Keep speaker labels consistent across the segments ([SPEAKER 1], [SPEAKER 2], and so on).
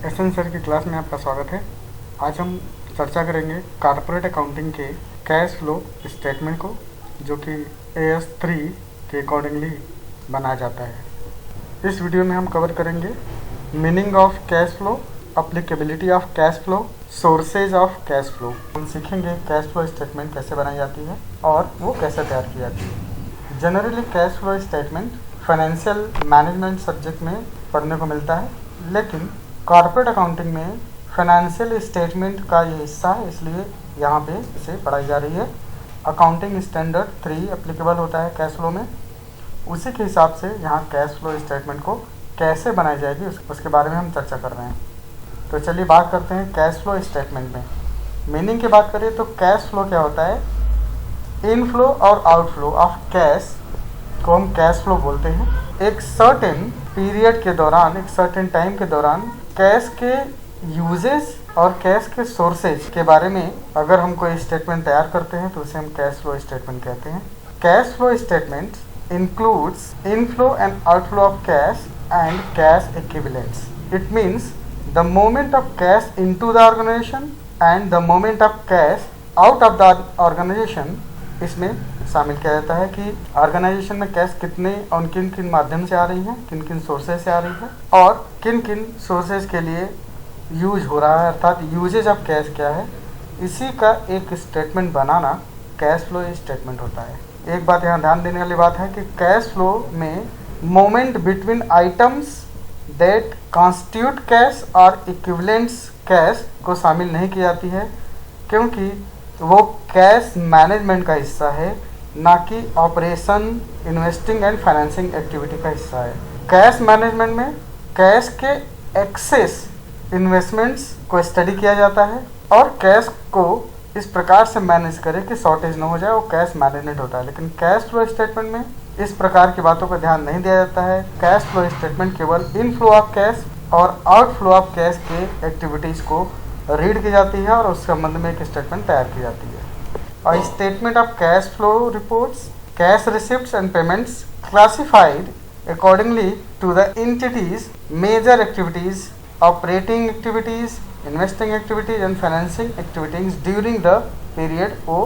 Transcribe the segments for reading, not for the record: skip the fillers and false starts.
[SPEAKER 1] SN sir की class में आपका स्वागत है। आज हम चर्चा करेंगे कॉर्पोरेट अकाउंटिंग के कैश फ्लो स्टेटमेंट को, जो कि AS3 के अकॉर्डिंगली बनाया जाता है। इस वीडियो में हम कवर करेंगे meaning of cash flow, applicability of cash flow, sources of cash flow. हम सीखेंगे कैश फ्लो स्टेटमेंट कैसे बनाई जाती है और वो कैसे तैयार की जाती है। Generally cash flow statement financial management subject में पढ़ने को मिलता है, लेकिन कॉर्पोरेट अकाउंटिंग में फाइनेंशियल स्टेटमेंट का ये हिस्सा है, इसलिए यहाँ पे इसे पढ़ाई जा रही है। अकाउंटिंग स्टैंडर्ड 3 एप्लीकेबल होता है कैश फ्लो में। उसी के हिसाब से यहाँ कैश फ्लो स्टेटमेंट को कैसे बनाई जाएगी उसके बारे में हम चर्चा कर रहे हैं। तो चलिए बात करते हैं कैश फ्लो स्टेटमेंट में। मीनिंग की बात करें तो कैश फ्लो क्या होता है? इनफ्लो और आउटफ्लो ऑफ कैश को हम कैश फ्लो बोलते हैं। एक सर्टेन पीरियड के दौरान, एक सर्टेन टाइम के दौरान कैश के यूजेस और कैश के सोर्सेज के बारे में अगर हम कोई स्टेटमेंट तैयार करते हैं तो उसे हम कैश फ्लो स्टेटमेंट कहते हैं। Cash flow statement includes inflow and outflow of cash and cash equivalents. It means the movement of cash into the organization and the movement of cash out of the organization इसमें शामिल किया जाता है कि organisation में cash कितने और किन किन माध्यम से आ रही है, किन किन सोर्सेज से आ रही है और किन किन सोर्सेज के लिए यूज हो रहा है, अर्थात यूजेज ऑफ कैश क्या है। इसी का एक स्टेटमेंट बनाना कैश फ्लो स्टेटमेंट होता है। एक बात यहाँ ध्यान देने वाली बात है कि कैश फ्लो में moment between items that constitute cash और इक्विवेलेंट्स कैश को शामिल नहीं की जाती है, क्योंकि वो कैश मैनेजमेंट का हिस्सा है, ना कि operation, investing and financing activity का हिस्सा है। कैश मैनेजमेंट में कैश के एक्सेस इन्वेस्टमेंट्स को स्टडी किया जाता है और कैश को इस प्रकार से मैनेज करे कि शॉर्टेज ना हो जाए, वो कैश मैनेजमेंट होता है। लेकिन कैश फ्लो स्टेटमेंट में इस प्रकार की बातों पर ध्यान नहीं दिया जाता है। कैश फ्लो स्टेटमेंट केवल इनफ्लो ऑफ कैश और आउटफ्लो ऑफ कैश के एक्टिविटीज़ को रीड की जाती है और उस संबंध में एक स्टेटमेंट तैयार की जाती है। और statement of cash flow reports cash receipts and payments classified accordingly to the entities major activities, operating activities, investing activities and financing activities during the period को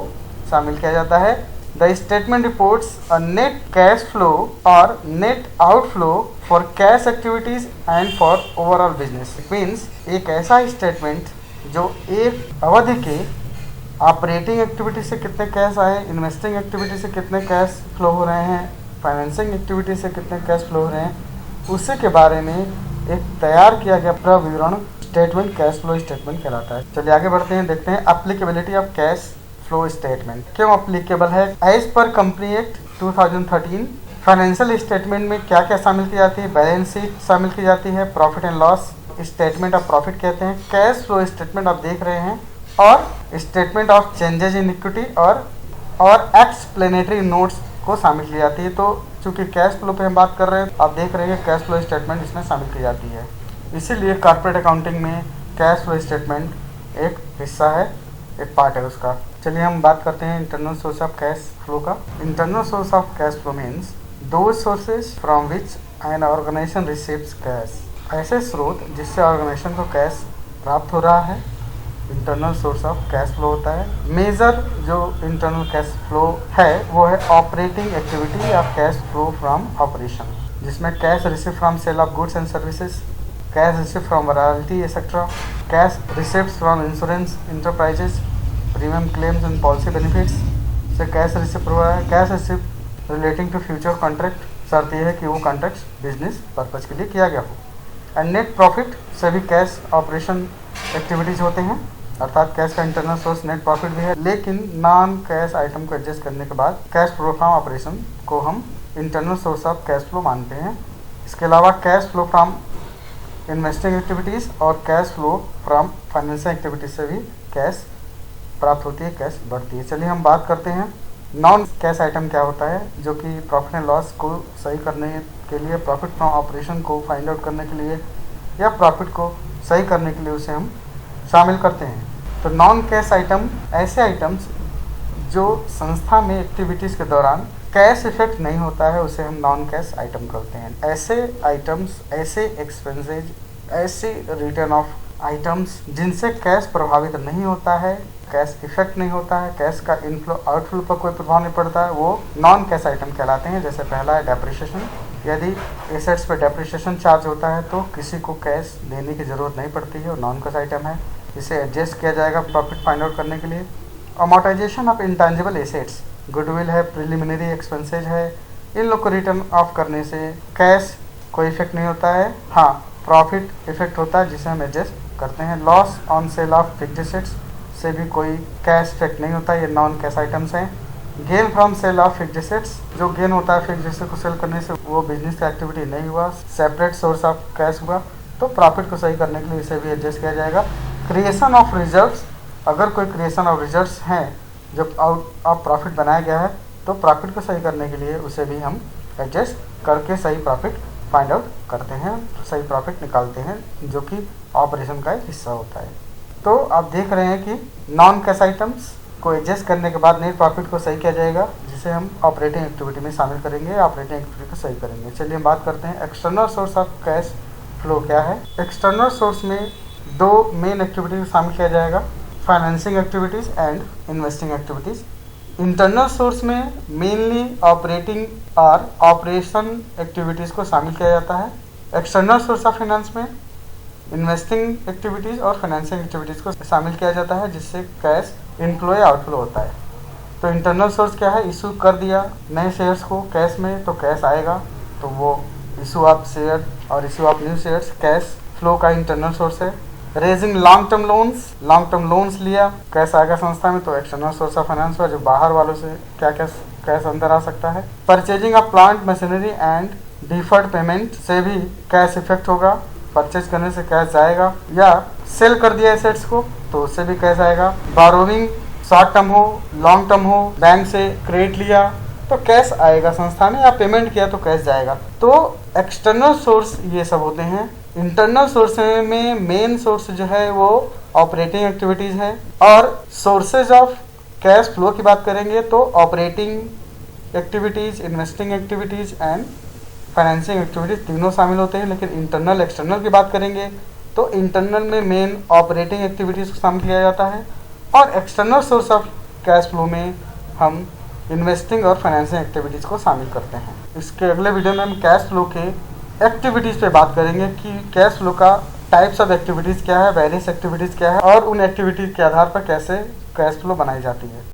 [SPEAKER 1] शामिल किया जाता है। The statement reports a net cash flow और net outflow for cash activities and for overall business. It means एक ऐसा statement जो एक अवधि के ऑपरेटिंग एक्टिविटी से कितने कैश आए, इन्वेस्टिंग एक्टिविटी से कितने कैश फ्लो हो रहे हैं, फाइनेंसिंग एक्टिविटी से कितने कैश फ्लो हो रहे हैं, उसी के बारे में एक तैयार किया गया पूरा विवरण स्टेटमेंट कैश फ्लो स्टेटमेंट कहलाता है। चलिए आगे बढ़ते हैं, देखते हैं applicability of cash flow statement क्यों एप्लीकेबल है। As per company act 2013 financial statement में क्या क्या शामिल की जाती है? बैलेंस शीट शामिल की जाती है, profit and loss, statement of profit कहते हैं, कैश फ्लो स्टेटमेंट आप देख रहे हैं, और statement of changes in equity और एक्सप्लेनेटरी नोट्स को शामिल की जाती है। तो चूंकि कैश फ्लो पे हम बात कर रहे हैं, आप देख रहे हैं कैश फ्लो स्टेटमेंट इसमें शामिल की जाती है। इसीलिए कॉर्पोरेट अकाउंटिंग में कैश फ्लो स्टेटमेंट एक हिस्सा है, एक पार्ट है उसका। चलिए हम बात करते हैं internal source of cash flow का। Internal source of cash flow means those sources from which an organisation receives cash. ऐसे स्रोत जिससे ऑर्गेनाइजेशन को कैश प्राप्त हो रहा है, internal source of cash flow होता है। मेजर जो इंटरनल कैश फ्लो है वो है ऑपरेटिंग एक्टिविटी या कैश फ्लो फ्रॉम ऑपरेशन, जिसमें cash receive from sale of goods and services, cash receive from royalty etcetera, cash receipts from insurance enterprises, premium claims and policy benefits से cash receive हुआ है। Cash receive relating to future contract, शर्त यह है कि वो contract business purpose के लिए किया गया हो। एंड नेट प्रॉफिट से भी कैश ऑपरेशन एक्टिविटीज होते हैं, अर्थात कैश का इंटरनल सोर्स नेट प्रॉफिट भी है, लेकिन नॉन कैश आइटम को एडजस्ट करने के बाद कैश फ्लो फ्रॉम ऑपरेशन को हम internal source of cash flow मानते हैं। इसके अलावा cash flow from investing activities और cash flow from financial activities से भी कैश प्राप्त होती है, कैश बढ़ती है। चलिए हम बात करते हैं नॉन कैश आइटम क्या होता है, जो कि प्रॉफिट एंड लॉस को सही करने के लिए, प्रॉफिट फ्रॉम ऑपरेशन को फाइंड आउट करने के लिए या प्रॉफिट को सही करने के लिए उसे हम शामिल करते हैं। तो नॉन कैश आइटम ऐसे आइटम्स जो संस्था में एक्टिविटीज़ के दौरान कैश इफेक्ट नहीं होता है, उसे हम नॉन कैश आइटम करते हैं। ऐसे आइटम्स, ऐसे एक्सपेंसेज ऐसी रिटर्न ऑफ आइटम्स जिनसे कैश प्रभावित नहीं होता है, कैश इफेक्ट नहीं होता है, कैश का इनफ्लो आउटफ्लो पर कोई प्रभाव नहीं पड़ता है, वो नॉन कैश आइटम कहलाते हैं। जैसे पहला है डेप्रिसिएशन। यदि एसेट्स पे डेप्रिसिएशन चार्ज होता है तो किसी को कैश देने की ज़रूरत नहीं पड़ती है और नॉन कैश आइटम है, इसे एडजस्ट किया जाएगा प्रॉफिट फाइंड आउट करने के लिए। Amortisation of intangible assets, goodwill है, प्रिलिमिनरी एक्सपेंसेज है, इन लोग को रिटर्न ऑफ करने से कैश कोई इफेक्ट नहीं होता है, हाँ प्रॉफिट इफेक्ट होता है जिसे हम एडजस्ट करते हैं। Loss on sale of fixed assets से भी कोई कैश इफेक्ट नहीं होता, ये नॉन कैश आइटम्स हैं। Gain from sale of fixed assets, जो गेन होता है फिक्स्ड एसेट को सेल करने से वो बिजनेस का एक्टिविटी नहीं हुआ, सेपरेट सोर्स ऑफ कैश हुआ, तो प्रॉफिट को सही करने के लिए इसे भी एडजस्ट किया जाएगा। क्रिएशन ऑफ रिजर्व्स, अगर कोई क्रिएशन ऑफ रिजर्व्स हैं जब आउट ऑफ प्रॉफिट बनाया गया है तो प्रॉफिट को सही करने के लिए उसे भी हम एडजस्ट करके सही प्रॉफिट फाइंड आउट करते हैं, सही प्रॉफिट निकालते हैं, जो कि ऑपरेशन का एक हिस्सा होता है। तो आप देख रहे हैं कि नॉन कैश आइटम्स को एडजस्ट करने के बाद नेट प्रॉफिट को सही किया जाएगा, जिसे हम ऑपरेटिंग एक्टिविटी में शामिल करेंगे, ऑपरेटिंग एक्टिविटी को सही करेंगे। चलिए हम बात करते हैं external source of cash flow क्या है। एक्सटर्नल सोर्स में दो मेन एक्टिविटी को शामिल किया जाएगा, financing activities and investing activities. Internal source में मेनली ऑपरेटिंग और ऑपरेशन एक्टिविटीज़ को शामिल किया जाता है। एक्सटर्नल सोर्स ऑफ फाइनेंस में इन्वेस्टिंग एक्टिविटीज़ और फाइनेंसिंग एक्टिविटीज़ को शामिल किया जाता है, जिससे कैश इनफ्लो या आउटफ्लो होता है। तो इंटरनल सोर्स क्या है, इशू कर दिया नए शेयर्स को कैश में तो कैश आएगा, तो वो इशू ऑफ शेयर और issue of new shares cash flow का इंटरनल सोर्स है। रेजिंग लॉन्ग टर्म लोन्स लिया कैश आएगा संस्था में, तो एक्सटर्नल सोर्स ऑफ फाइनेंस हुआ, जो बाहर वालों से क्या कैश अंदर आ सकता है। Purchasing of plant machinery and deferred payment से भी कैश इफेक्ट होगा, परचेज करने से कैश जाएगा, या सेल कर दिया एसेट्स को तो उससे भी कैश आएगा। बोरोइंग शॉर्ट टर्म हो लॉन्ग टर्म हो, बैंक से क्रेडिट लिया तो कैश आएगा संस्था में, या पेमेंट किया तो कैश जाएगा। तो एक्सटर्नल सोर्स ये सब होते हैं। इंटरनल सोर्स में मेन सोर्स जो है वो ऑपरेटिंग एक्टिविटीज़ है, और सोर्सेज ऑफ कैश फ्लो की बात करेंगे तो operating activities, investing activities and financing activities तीनों शामिल होते हैं। लेकिन इंटरनल एक्सटर्नल की बात करेंगे तो इंटरनल में मेन ऑपरेटिंग एक्टिविटीज़ को शामिल किया जाता है, और external source of cash flow में हम इन्वेस्टिंग और फाइनेंसिंग एक्टिविटीज़ को शामिल करते हैं। इसके अगले वीडियो में हम कैश फ्लो के एक्टिविटीज़ पे बात करेंगे कि कैश फ्लो का टाइप्स ऑफ एक्टिविटीज़ क्या है, वेरियस एक्टिविटीज़ क्या है, और उन एक्टिविटीज़ के आधार पर कैसे कैश फ्लो बनाई जाती है।